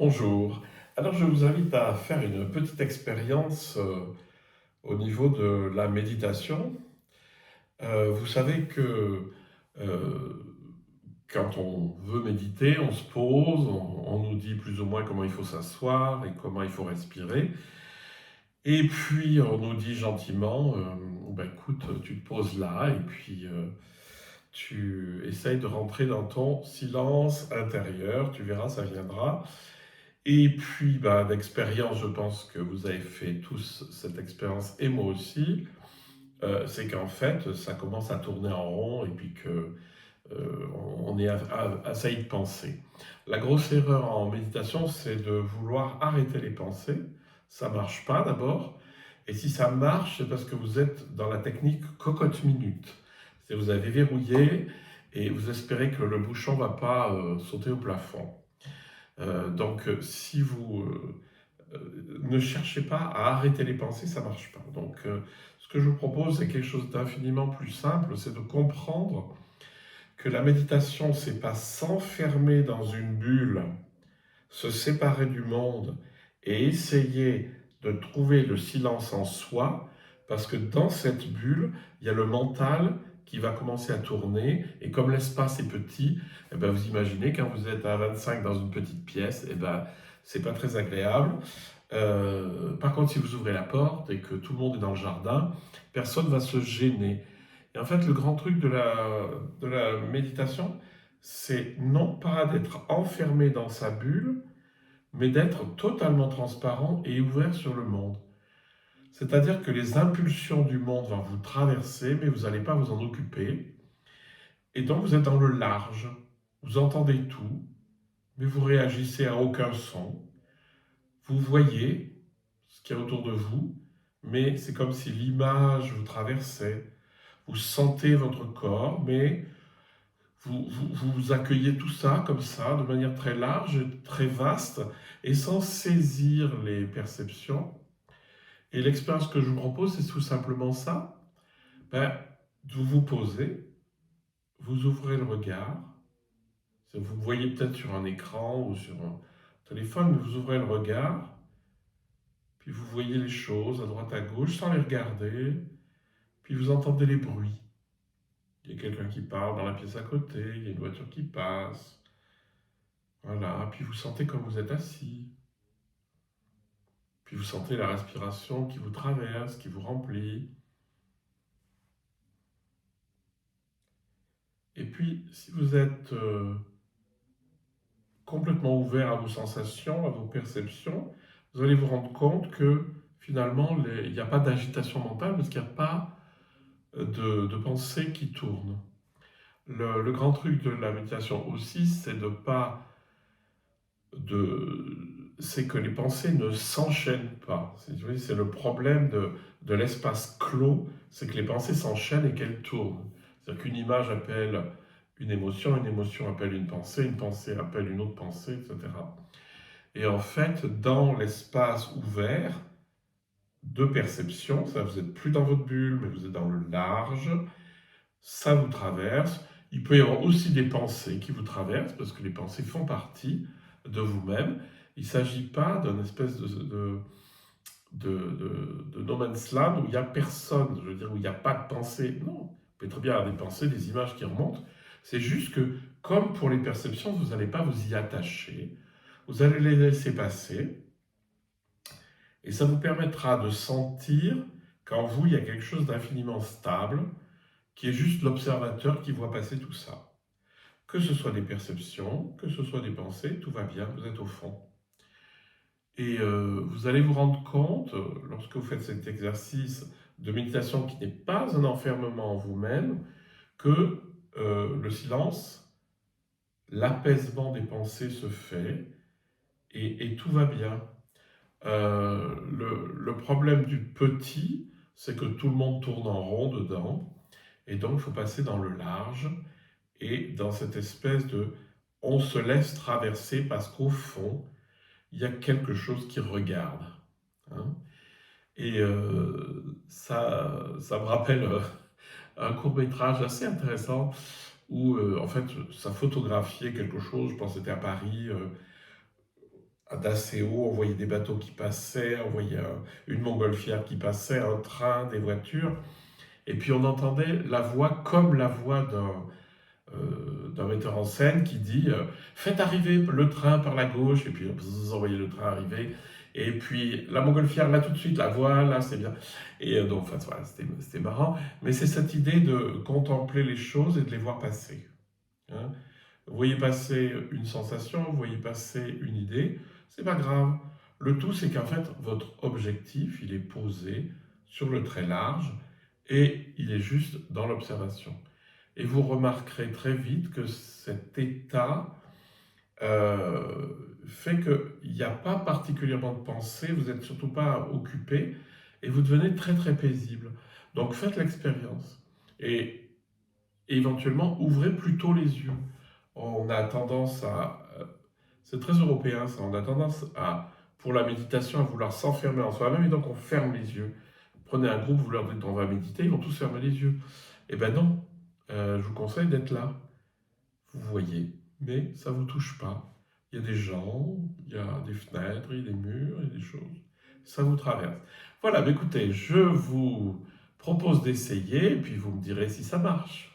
Bonjour. Alors, je vous invite à faire une petite expérience au niveau de la méditation. Vous savez que euh, quand on veut méditer, on se pose, on nous dit plus ou moins comment il faut s'asseoir et comment il faut respirer. Et puis, on nous dit gentiment, ben, écoute, tu te poses là et puis tu essayes de rentrer dans ton silence intérieur, tu verras, ça viendra. Et puis, bah, d'expérience, je pense que vous avez fait tous cette expérience, et moi aussi, c'est qu'en fait, ça commence à tourner en rond et puis que on est assailli de pensées. La grosse erreur en méditation, c'est de vouloir arrêter les pensées. Ça marche pas d'abord. Et si ça marche, c'est parce que vous êtes dans la technique cocotte-minute. C'est vous avez verrouillé et vous espérez que le bouchon va pas sauter au plafond. Donc, si vous ne cherchez pas à arrêter les pensées, ça ne marche pas. Donc, ce que je vous propose, c'est quelque chose d'infiniment plus simple, c'est de comprendre que la méditation, c'est pas s'enfermer dans une bulle, se séparer du monde et essayer de trouver le silence en soi, parce que dans cette bulle, il y a le mental qui va commencer à tourner, et comme l'espace est petit, eh ben vous imaginez quand vous êtes à 25 dans une petite pièce, eh ben c'est pas très agréable. Par contre, si vous ouvrez la porte et que tout le monde est dans le jardin, personne ne va se gêner. Et en fait, le grand truc de la méditation, c'est non pas d'être enfermé dans sa bulle, mais d'être totalement transparent et ouvert sur le monde. C'est-à-dire que les impulsions du monde vont vous traverser, mais vous n'allez pas vous en occuper. Et donc vous êtes dans le large. Vous entendez tout, mais vous réagissez à aucun son. Vous voyez ce qu'il y a autour de vous, mais c'est comme si l'image vous traversait. Vous sentez votre corps, mais vous accueillez tout ça comme ça, de manière très large, très vaste, et sans saisir les perceptions. Et l'expérience que je vous propose, c'est tout simplement ça. Ben, vous vous posez, vous ouvrez le regard, vous voyez peut-être sur un écran ou sur un téléphone, mais vous ouvrez le regard, puis vous voyez les choses à droite à gauche sans les regarder, puis vous entendez les bruits. Il y a quelqu'un qui parle dans la pièce à côté, il y a une voiture qui passe, voilà, puis vous sentez comme vous êtes assis, puis vous sentez la respiration qui vous traverse, qui vous remplit. Et puis, si vous êtes complètement ouvert à vos sensations, à vos perceptions, vous allez vous rendre compte que finalement, il n'y a pas d'agitation mentale parce qu'il n'y a pas de pensée qui tourne. Le grand truc de la méditation aussi, c'est de pas c'est que les pensées ne s'enchaînent pas. C'est le problème de l'espace clos, c'est que les pensées s'enchaînent et qu'elles tournent. C'est-à-dire qu'une image appelle une émotion appelle une pensée appelle une autre pensée, etc. Et en fait, dans l'espace ouvert de perception, ça, vous n'êtes plus dans votre bulle, mais vous êtes dans le large, ça vous traverse. Il peut y avoir aussi des pensées qui vous traversent, parce que les pensées font partie de vous-même. Il ne s'agit pas d'une espèce de no man's land où il n'y a personne, je veux dire, où il n'y a pas de pensée. Non, vous pouvez très bien avoir des pensées, des images qui remontent. C'est juste que, comme pour les perceptions, vous n'allez pas vous y attacher. Vous allez les laisser passer. Et ça vous permettra de sentir qu'en vous, il y a quelque chose d'infiniment stable, qui est juste l'observateur qui voit passer tout ça. Que ce soit des perceptions, que ce soit des pensées, tout va bien, vous êtes au fond. Et vous allez vous rendre compte, lorsque vous faites cet exercice de méditation qui n'est pas un enfermement en vous-même, que le silence, l'apaisement des pensées se fait et tout va bien. Le problème du petit, c'est que tout le monde tourne en rond dedans, et donc il faut passer dans le large, et dans cette espèce de... On se laisse traverser parce qu'au fond, il y a quelque chose qui regarde. Hein. Et ça me rappelle un court-métrage assez intéressant où, en fait, ça photographiait quelque chose, je pense que c'était à Paris, d'assez haut, on voyait des bateaux qui passaient, on voyait une montgolfière qui passait, un train, des voitures, et puis on entendait la voix comme la voix d'un metteur en scène qui dit faites arriver le train par la gauche, et puis bzz, on voyait le train arriver, et puis la montgolfière là tout de suite, la voix là, c'est bien. Et donc, enfin, voilà, c'était marrant, mais c'est cette idée de contempler les choses et de les voir passer. Hein. Vous voyez passer une sensation, vous voyez passer une idée, c'est pas grave. Le tout, c'est qu'en fait, votre objectif, il est posé sur le très large et il est juste dans l'observation. Et vous remarquerez très vite que cet état fait qu'il n'y a pas particulièrement de pensée, vous n'êtes surtout pas occupé et vous devenez très très paisible. Donc faites l'expérience et éventuellement ouvrez plutôt les yeux. On a tendance à, c'est très européen ça, on a tendance à, pour la méditation, à vouloir s'enfermer en soi-même et donc on ferme les yeux. Prenez un groupe, vous leur dites on va méditer, ils vont tous fermer les yeux. Eh ben non, je vous conseille d'être là. Vous voyez, mais ça ne vous touche pas. Il y a des gens, il y a des fenêtres, il y a des murs, il y a des choses. Ça vous traverse. Voilà, écoutez, je vous propose d'essayer et puis vous me direz si ça marche.